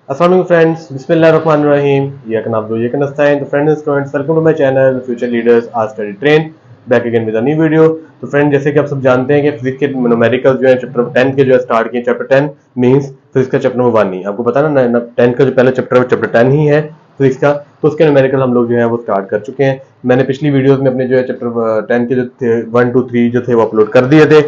Assalamu alaikum friends, Bismillahirrahmanirrahim. Yakan Abdul, Yakan Astain. तो friends students welcome to my channel future leaders आज study train back again with a new video. तो friend जैसे कि आप सब जानते हैं कि फिजिक्स के न्यूमेरिकल जो है चैप्टर 10 के जो है स्टार्ट किए। चैप्टर 10 मींस फिजिक्स का चैप्टर नंबर 1 नहीं, आपको पता ना 10 का जो पहला चैप्टर चैप्टर 10 ही है फिजिक्स का, तो उसके न्यूमेरिकल हम लोग जो है वो स्टार्ट कर चुके हैं। मैंने पिछली वीडियोस में अपने जो है चैप्टर 10 के जो थे 1 2 3 जो थे वो अपलोड कर दिए थे।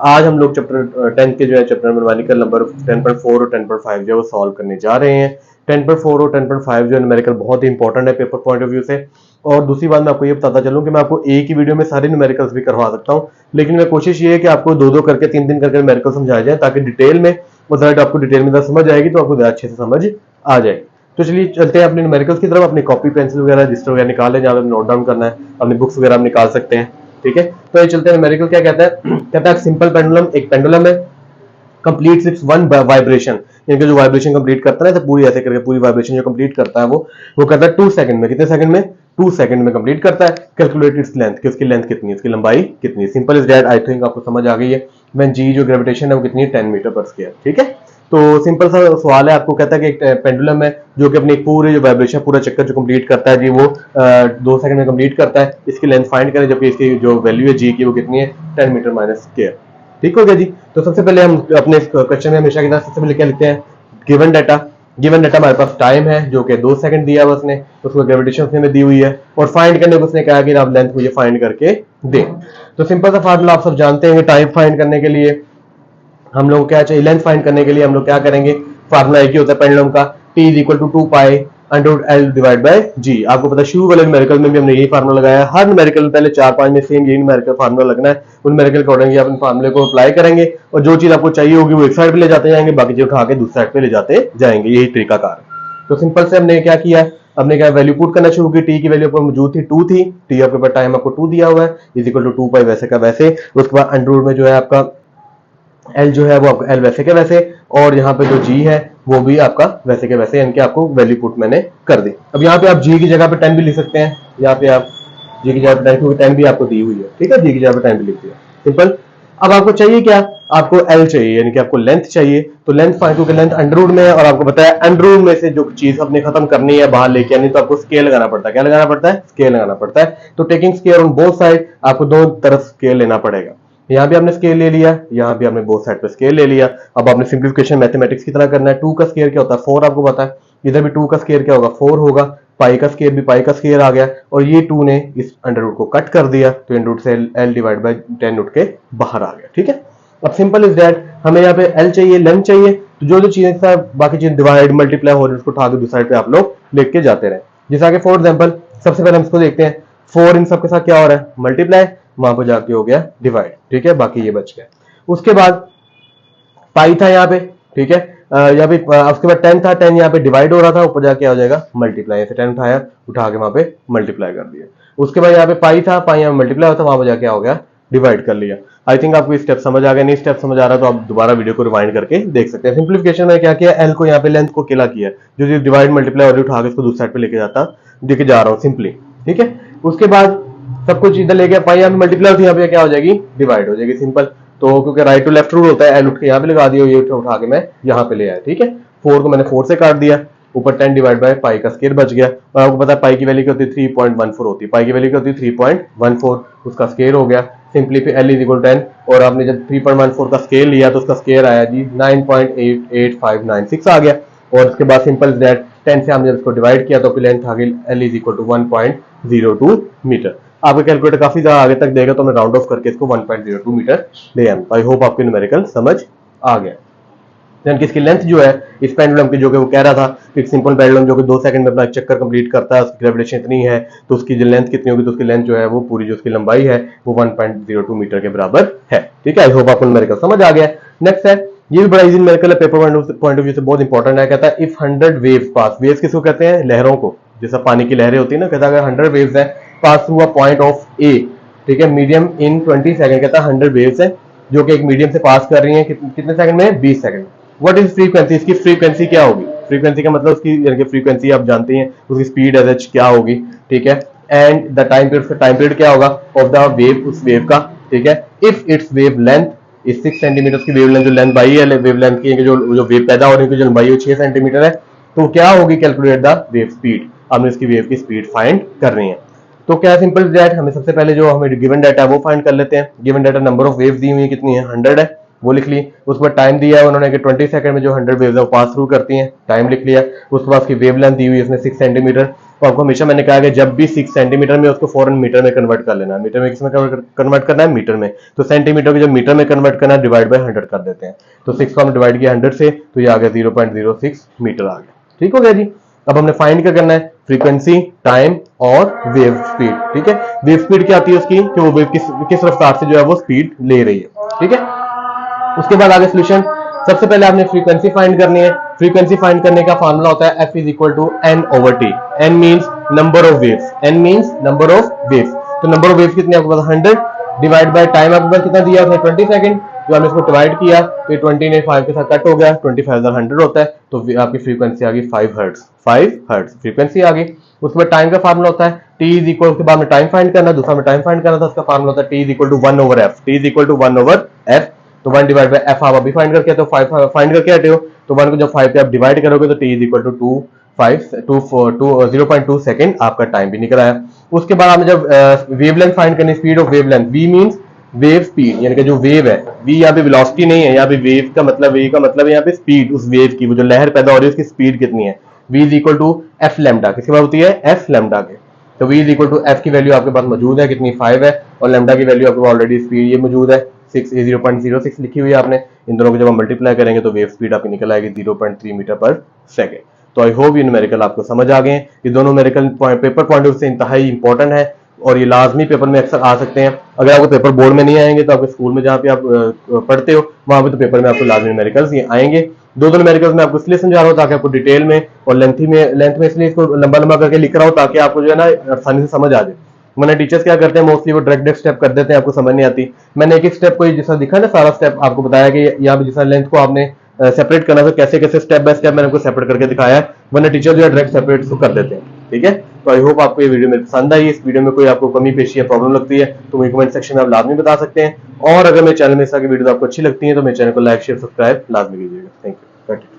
आज हम लोग चैप्टर 10 के जो है चैप्टर न्यूमेरिकल नंबर 10.4 और 10.5 जो है वो सॉल्व करने जा रहे हैं। 10.4 और 10.5 जो है न्यूमेरिकल बहुत ही इंपॉर्टेंट है पेपर पॉइंट ऑफ व्यू से। और दूसरी बात मैं आपको ये बताता चलूं कि मैं आपको एक ही वीडियो में सारे न्यूमेरिकल्स भी करवा सकता हूं, लेकिन मैं कोशिश ये है कि आपको दो दो करके तीन तीन करके न्यूमेरिकल समझाया जाए ताकि डिटेल में मतलब आपको डिटेल में समझ आएगी तो आपको अच्छे से समझ आ जाए। तो चलिए चलते हैं अपने न्यूमेरिकल्स की तरफ। अपनी कॉपी पेंसिल वगैरह रजिस्टर वगैरह निकाल लें, जहाँ पे नोट डाउन करना है अपनी बुक्स वगैरह आप निकाल सकते हैं। ठीक है, तो ये चलते हैं न्यूमेरिकल क्या कहता है। कहता है सिंपल पेंडुलम, एक पेंडुलम है कंप्लीट सिर्फ वन वाइब्रेशन, यानी जो वाइब्रेशन कंप्लीट करता है ना, तो पूरी ऐसे करके पूरी वाइब्रेशन जो कंप्लीट करता है वो करता है 2 सेकंड में। कितने सेकंड में? 2 सेकंड में कंप्लीट करता है। कैलकुलेट इट्स लेंथ, कि उसकी लेंथ कितनी है, उसकी लंबाई कितनी है। Simple is that, I think आपको समझ आ गई है। व्हेन जी जो ग्रेविटेशन है वो कितनी है 10 मीटर पर स्क्वायर। ठीक है, तो सिंपल सा सवाल है। आपको कहता है कि एक पेंडुलम है जो कि अपनी पूरे जो वाइब्रेशन पूरा चक्कर जो कंप्लीट करता है जी वो 2 सेकंड में कंप्लीट करता है। इसकी लेंथ फाइंड करें, जबकि इसकी जो वैल्यू है जी की वो कितनी है 10 मीटर माइनस स्क्वायर। ठीक हो गया जी। तो सबसे पहले हम अपने क्वेश्चन में हमेशा की तरह सबसे पहले क्या लिखते हैं, गिवन डाटा। गिवन डाटा हमारे पास टाइम है जो कि 2 सेकंड दिया है उसने, उसको ग्रेविटेशन उसने दी हुई है, और फाइंड करने को उसने कहा कि आप लेंथ मुझे फाइंड करके दे। तो सिंपल सा फार्मूला आप सब जानते हैं कि टाइम फाइंड करने के लिए हम लोग क्या चाहिए, लेंथ फाइंड करने के लिए हम लोग क्या करेंगे, फार्मूला एक ही होता है पेंडुलम का, T is equal to 2 pi under L divide by g. आपको पता है शुरू वाले न्यूमेरिकल में भी हमने यही फार्मूला लगाया है। हर न्यूमेरिकल में पहले 4-5 में सेम यही न्यूमेरिकल फार्मूला लगना है। उन न्यूमेरिकल के अकॉर्डिंग आप फार्मूले को अप्लाई करेंगे और जो चीज आपको चाहिए होगी वो एक साइड पे ले जाते जाएंगे, बाकी चीज उठा के दूसरी साइड पे ले जाते जाएंगे। यही तरीकाकार है। तो सिंपल से हमने क्या किया, हमने क्या वैल्यू पुट करना शुरू की। टी की वैल्यू पर मौजूद थी 2 थी, टी आपके पास टाइम आपको 2 दिया हुआ है, इज इक्वल टू 2 पाई वैसे का वैसे। उसके बाद अंडर रूट में जो है आपका एल जो है वो आपका एल वैसे के वैसे, और यहाँ पे जो जी है वो भी आपका वैसे के वैसे, यानी कि आपको वैल्यू पुट मैंने कर दी। अब यहाँ पे आप जी की जगह पे 10 भी लिख सकते हैं। यहाँ पे आप जी की जगह पे 10, क्योंकि 10 भी आपको दी हुई है। ठीक है, जी की जगह पे 10 भी लिख दिया, सिंपल। अब आपको चाहिए क्या, आपको एल चाहिए, यानी कि आपको लेंथ चाहिए। तो लेंथ फाइंड, क्योंकि लेंथ अंडर रूट में है और आपको बताया अंडर रूट में से जो चीज अपने खत्म करनी है बाहर लेके आनी, तो आपको स्केल लगाना पड़ता है। क्या लगाना पड़ता है? स्केल लगाना पड़ता है। तो taking scale on both side, आपको दोनों तरफ स्केल लेना पड़ेगा। यहाँ भी आपने स्केल ले लिया, यहाँ भी आपने बोथ साइड पे स्केल ले लिया। अब आपने सिंप्लीफिकेशन मैथमेटिक्स की तरह करना है। 2 का स्केयर क्या होता है? 4 आपको पता है। इधर भी 2 का स्केयर क्या होगा? 4 होगा। पाई का स्केयर भी पाई का स्केयर आ गया, और ये 2 ने इस अंडर रूट को कट कर दिया, तो अंडर रूट से एल डिवाइड बाई 10 उठ के बाहर आ गया। ठीक है, अब सिंपल इज दैट, हमें यहाँ पे एल चाहिए, लेंथ चाहिए। तो जो जो चीजें बाकी चीज डिवाइड मल्टीप्लाई हो रही है उसको उठा के दूसरी साइड पे आप लोग लिख के जाते रहे। जैसे आगे फॉर एग्जाम्पल सबसे पहले हम इसको देखते हैं। 4 इन सबके साथ क्या हो रहा है? मल्टीप्लाई, वहां पर जाके हो गया डिवाइड। ठीक है, बाकी ये बच गया। उसके बाद पाई था यहाँ पे, ठीक है, यहाँ पे उसके बाद 10 था, 10 यहाँ पे डिवाइड हो रहा था, ऊपर जाके क्या हो जाएगा मल्टीप्लाई। ऐसे 10 उठाया, उठा के वहां पे मल्टीप्लाई कर दिया। उसके बाद यहाँ पे पाई था, पाई यहाँ मल्टीप्लाई होता, वहां पर जाके क्या हो गया डिवाइड कर लिया। आई थिंक आपको स्टेप समझ आ गया। नहीं स्टेप समझ आ रहा तो आप दोबारा वीडियो को रिवाइंड करके देख सकते हैं। सिंप्लीफिकेशन में क्या किया, एल को यहाँ पे लेंथ को अकेला किया, जो डिवाइड मल्टीप्लाई और उठा के इसको दूसरी साइड पे लेके जा रहा हूँ सिंपली। ठीक है, उसके बाद सब कुछ इधर ले गया, पाई यहाँ पे मल्टीप्लाई होती है, यहाँ पे क्या हो जाएगी डिवाइड हो जाएगी, सिंपल। तो क्योंकि राइट टू लेफ्ट रूल होता है, एल उठ के यहाँ पे लगा दिया, ये उठा के मैं यहाँ पे ले आया। ठीक है, 4 को मैंने 4 से काट दिया, ऊपर 10 डिवाइड बाय पाई का स्केयर बच गया। और आपको पता है पाई की वैल्यू क्या होती है? 3.14 होती है। पाई की वैल्यू क्या होती है? 3.14, उसका स्केयर हो गया सिंपली। फिर एल इज इक्वल 10, और आपने जब 3.14 का स्केयर लिया तो उसका स्केयर आया जी 9.88596 आ गया। और उसके बाद सिंपल दैट 10 से हमने इसको डिवाइड किया तो फिर लेंथ आ गई L is equal to 1.02 metre. आपका कैलकुलेटर काफी ज्यादा आगे तक देगा, तो मैं राउंड ऑफ करके इसको 1.02 मीटर ले आया। आई होप आपके न्यूमेरिकल समझ आ गया। यानी कि इसकी लेंथ जो है इस पेंडुलम की, जो कि वो कह रहा था एक सिंपल पेंडुलम जो कि 2 सेकंड में अपना चक्कर कंप्लीट करता है, उसकी ग्रेविटेशन इतनी है, तो उसकी जो लेंथ कितनी होगी, तो उसकी लेंथ जो है वो पूरी जो उसकी लंबाई है वो 1.02 मीटर के बराबर है। ठीक है, आई होप आपको न्यूमेरिकल समझ आ गया। नेक्स्ट है, ये भी बड़ा इजी न्यूमेरिकल है, पेपर पॉइंट ऑफ व्यू से बहुत इंपॉर्टेंट है। कहता है इफ 100 वेव्स पास, वेव्स किसको कहते हैं? लहरों को। जैसा पानी की लहरें होती है ना, कहता है अगर 100 वेव्स है pass through a point of A, ठीक है, मीडियम इन 20 सेकंड। कहता है 100 वेव्स है जो कि एक मीडियम से पास कर रही है, कितने सेकंड में? 20 सेकंड। व्हाट इज फ्रीक्वेंसी, इसकी फ्रीक्वेंसी क्या होगी? फ्रीक्वेंसी का मतलब उसकी यानी कि फ्रीक्वेंसी आप जानते हैं, उसकी स्पीड एज एच क्या होगी। ठीक है, एंड द टाइम पीरियड क्या होगा ऑफ द वेव, उस वेव का। ठीक है, if it's wave length is 6 centimetre की वेव लेंथ, जो लेंथ बाई है वेव लेंथ की, जो वेव पैदा हो रही है जो लंबाई है 6 सेंटीमीटर है, तो क्या होगी, कैलकुलेट द वेव स्पीड, हमने इसकी वेव की स्पीड फाइंड करनी है। तो क्या सिंपल दैट, हमें सबसे पहले जो हमें गिवन डाटा है वो फाइंड कर लेते हैं। Given data number of waves दी हुई कितनी है, 100 है, वो लिख ली। उसके बाद टाइम दिया है उन्होंने कि 20 सेकंड में जो 100 वेव्स है वो पास थ्रू करती हैं, टाइम लिख लिया। उसके बाद उसकी वेव लेंथ दी हुई है इसमें 6 सेंटीमीटर। तो आपको हमेशा मैंने कहा कि जब भी 6 सेंटीमीटर में उसको फौरन मीटर में कन्वर्ट कर लेना है। मीटर में किसमें कन्वर्ट करना है, मीटर में। तो सेंटीमीटर को जब मीटर में कन्वर्ट करना है, डिवाइड बाय 100 कर देते हैं। तो 6 को हमने डिवाइड किया 100 से, तो ये आ गया 0.06 मीटर आ गया। ठीक हो गया जी। अब हमने फाइंड क्या करना है, फ्रीक्वेंसी, टाइम और वेव स्पीड। ठीक है, वेव स्पीड क्या आती है उसकी, कि वो वेव किस रफ्तार से जो है वो स्पीड ले रही है। ठीक है, उसके बाद आगे सोल्यूशन। सबसे पहले आपने फ्रीक्वेंसी फाइंड करनी है। फ्रीक्वेंसी फाइंड करने का फार्मूला होता है F is equal to N over T. N means number of waves, N means number of waves. तो नंबर ऑफ वेव्स कितनी आपके पास 100 डिवाइड बाय टाइम आपके पास कितना दिया है 20 सेकंड। जो हमने इसको डिवाइड किया तो ये 20 ने 5 के साथ कट हो गया, 25,100 होता है। तो आपकी फ्रीक्वेंसी आ गई 5 हर्ट्ज, 5 हर्ट्ज फ्रीक्वेंसी आ गई। उसके बाद टाइम का फार्मूला होता है T इज इक्वल, के बाद में टाइम फाइंड करना, दूसरा में टाइम फाइंड करना था, उसका फार्मूला होता है T is equal to 1 over F. T is equal to 1 over F. तो 1 डिवाइड बाय एफ आप अभी फाइंड करके तो 5 फाइंड करके हटे हो, तो 1 को जब 5 पे आप डिवाइड करोगे तो T is equal to 0.2 second आपका टाइम भी निकल आया। उसके बाद आपने जब वेवलेंथ फाइंड करनी, speed of wavelength, V means wave speed, यानी कि जो वेव है, V यहाँ पे वेलोसिटी नहीं है, यहाँ पे वेव का मतलब, V का मतलब है यहाँ पे स्पीड, उस वेव की वो जो लहर पैदा हो रही है उसकी स्पीड कितनी है। V is equal to F lambda, किसके बाद होती है, एफ लैम्डा के। तो V is equal to F की वैल्यू आपके पास मौजूद है, कितनी 5 है, और लैम्डा की वैल्यू आपके पास ऑलरेडी स्पीड ये मौजूद है 0.06 लिखी हुई है आपने। इन दोनों को जब हम मल्टीप्लाई करेंगे तो वेव स्पीड आपकी निकल आएगी 0.3 मीटर पर सेकेंड। तो आई होप ये न्यूमेरिकल आपको समझ आ गए हैं। ये दोनों numerical paper point of view से इंतहाई इंपॉर्टेंट है और ये लाजमी पेपर में अक्सर आ सकते हैं। अगर आपको पेपर बोर्ड में नहीं आएंगे तो आपके स्कूल में जहाँ पे आप पढ़ते हो वहां पे तो पेपर में आपको लाजमी न्यूमेरिकल्स ये आएंगे। दो न्यूमेरिकल्स मैं आपको इसलिए समझा रहा हूँ ताकि आपको डिटेल में और लेंथ में इसलिए इसको लंबा लंबा करके लिख रहा हूँ ताकि आपको जो है ना आसानी से समझ आ जाए। मैंने टीचर्स क्या करते हैं मोस्टली वो डायरेक्ट स्टेप कर देते हैं, आपको समझ नहीं आती। मैंने एक एक स्टेप को जैसा दिखा ना सारा स्टेप आपको बताया कि यहाँ पे जैसा लेंथ को आपने सेपरेट करना, तो कैसे कैसे स्टेप बाय स्टेप मैंने आपको सेपरेट करके दिखाया है, वरना टीचर जो है डायरेक्ट सेपरेट कर देते हैं। ठीक है, तो आई होप आपको ये वीडियो मेरे पसंद आई। इस वीडियो में कोई आपको कमी पेशी या प्रॉब्लम लगती है तो मुझे कमेंट सेक्शन में आप लाजमी बता सकते हैं। और अगर मेरे चैनल में इस तरह की वीडियो आपको अच्छी लगती है तो मेरे चैनल को लाइक शेयर सब्सक्राइब लाजमी कीजिएगा। Thank you.